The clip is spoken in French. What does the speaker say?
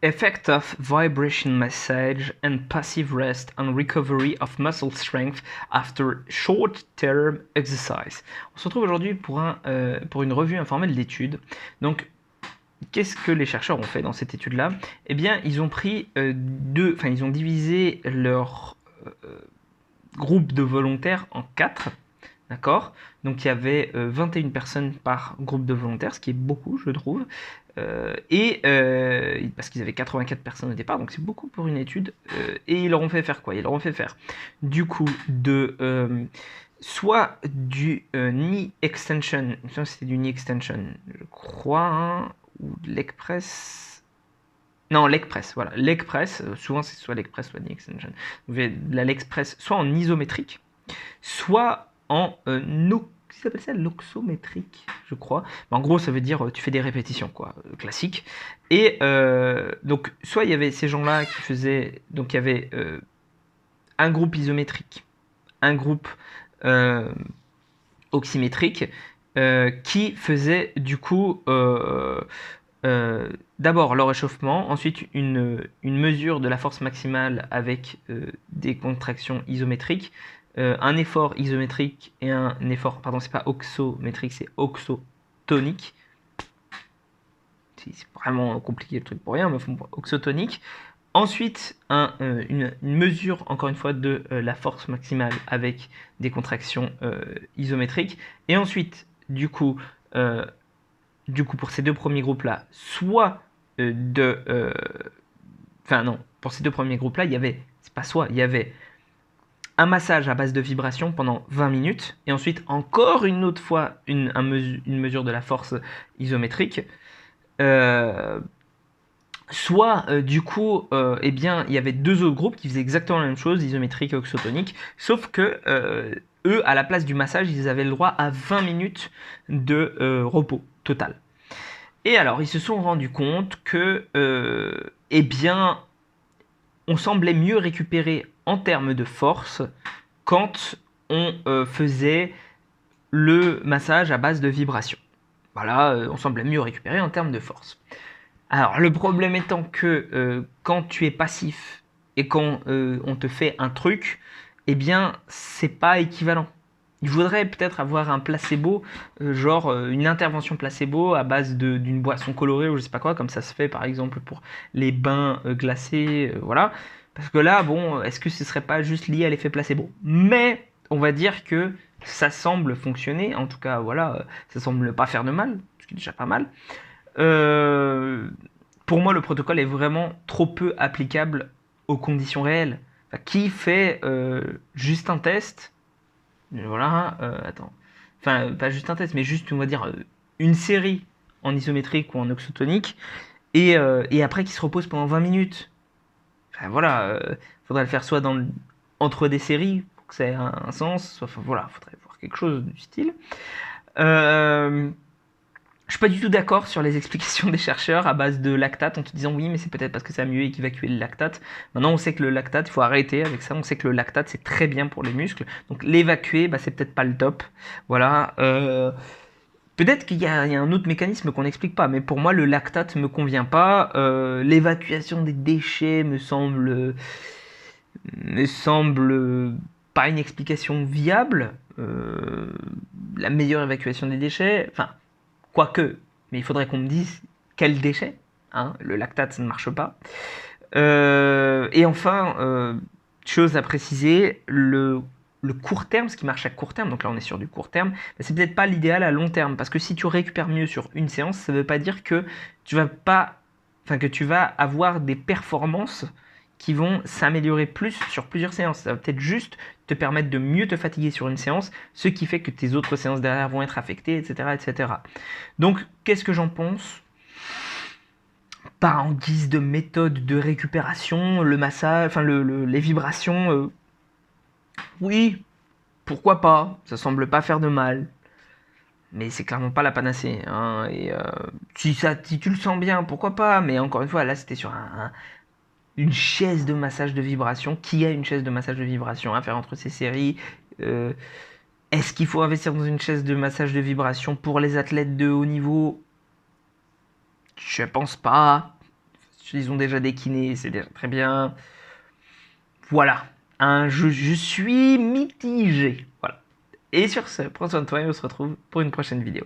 Effect of vibration massage and passive rest and recovery of muscle strength after short-term exercise. On se retrouve aujourd'hui pour une revue informelle d'études. Donc, qu'est-ce que les chercheurs ont fait dans cette étude-là? Eh bien, ils ont pris ils ont divisé leur groupe de volontaires en 4. D'accord? Donc il y avait 21 personnes par groupe de volontaires, ce qui est beaucoup, je trouve. Parce qu'ils avaient 84 personnes au départ, donc c'est beaucoup pour une étude. Et ils leur ont fait faire quoi? Ils leur ont fait faire du coup soit du knee extension, c'était du knee extension, je crois, hein, ou de leg press. Non, leg press, voilà. Leg press, souvent c'est soit leg press, soit knee extension. Vous avez de la leg press soit en isométrique, soit en ils s'appelle ça l'oxométrique, je crois. Mais en gros, ça veut dire tu fais des répétitions, quoi, classique. Et donc, soit il y avait ces gens-là qui faisaient, donc il y avait un groupe isométrique, un groupe oxymétrique, qui faisait du coup d'abord le réchauffement, ensuite une mesure de la force maximale avec des contractions isométriques, un effort isométrique et un effort, pardon, c'est pas oxométrique, c'est oxotonique. C'est vraiment compliqué le truc pour rien, mais oxotonique. Ensuite, une mesure, encore une fois, de la force maximale avec des contractions isométriques. Et ensuite, du coup, pour ces deux premiers groupes-là, soit pour ces deux premiers groupes-là, il y avait un massage à base de vibrations pendant 20 minutes, et ensuite encore une autre fois une mesure de la force isométrique. Eh bien, il y avait deux autres groupes qui faisaient exactement la même chose, isométrique et oxotonique, sauf que eux, à la place du massage, ils avaient le droit à 20 minutes de repos total. Et alors, ils se sont rendus compte que, eh bien, on semblait mieux récupérer en termes de force quand on faisait le massage à base de vibrations. Voilà, on semblait mieux récupérer en termes de force. Alors, le problème étant que quand tu es passif et quand on te fait un truc, eh bien, c'est pas équivalent. Il faudrait peut-être avoir un placebo, une intervention placebo à base d'une boisson colorée ou je sais pas quoi, comme ça se fait par exemple pour les bains glacés, voilà. Parce que là, bon, est-ce que ce serait pas juste lié à l'effet placebo? Mais on va dire que ça semble fonctionner, en tout cas, voilà, ça semble pas faire de mal, ce qui est déjà pas mal. Pour moi, le protocole est vraiment trop peu applicable aux conditions réelles. Enfin, qui fait juste un test? Voilà, attends. Enfin, pas juste un test, mais juste, on va dire, une série en isométrique ou en oxotonique, et après qui se repose pendant 20 minutes. Enfin, voilà, faudrait le faire soit entre des séries, pour que ça ait un sens, soit, enfin, voilà, faudrait voir quelque chose du style. Je suis pas du tout d'accord sur les explications des chercheurs à base de lactate en te disant oui mais c'est peut-être parce que ça a mieux évacué le lactate. Maintenant on sait que le lactate, il faut arrêter avec ça, on sait que le lactate c'est très bien pour les muscles, donc l'évacuer bah, c'est peut-être pas le top. Voilà. Peut-être qu'il y a un autre mécanisme qu'on n'explique pas, mais pour moi le lactate me convient pas. L'évacuation des déchets me semble pas une explication viable. La meilleure évacuation des déchets, enfin quoique, mais il faudrait qu'on me dise quel déchet. Hein, le lactate, ça ne marche pas. Et enfin, chose à préciser, le court terme, ce qui marche à court terme, donc là on est sur du court terme, c'est peut-être pas l'idéal à long terme, parce que si tu récupères mieux sur une séance, ça ne veut pas dire que tu vas avoir des performances qui vont s'améliorer plus sur plusieurs séances. Ça va peut-être juste te permettre de mieux te fatiguer sur une séance, ce qui fait que tes autres séances derrière vont être affectées, etc. etc. Donc, qu'est-ce que j'en pense? Pas en guise de méthode de récupération, le massage, enfin les vibrations, oui, pourquoi pas, ça semble pas faire de mal. Mais c'est clairement pas la panacée. Hein, et si tu le sens bien, pourquoi pas. Mais encore une fois, là c'était sur une chaise de massage de vibration. Qui a une chaise de massage de vibration à faire entre ces séries? Est-ce qu'il faut investir dans une chaise de massage de vibration pour les athlètes de haut niveau? Je pense pas. Ils ont déjà des kinés, c'est déjà très bien. Voilà. Je suis mitigé. Voilà. Et sur ce, prends soin de toi et on se retrouve pour une prochaine vidéo.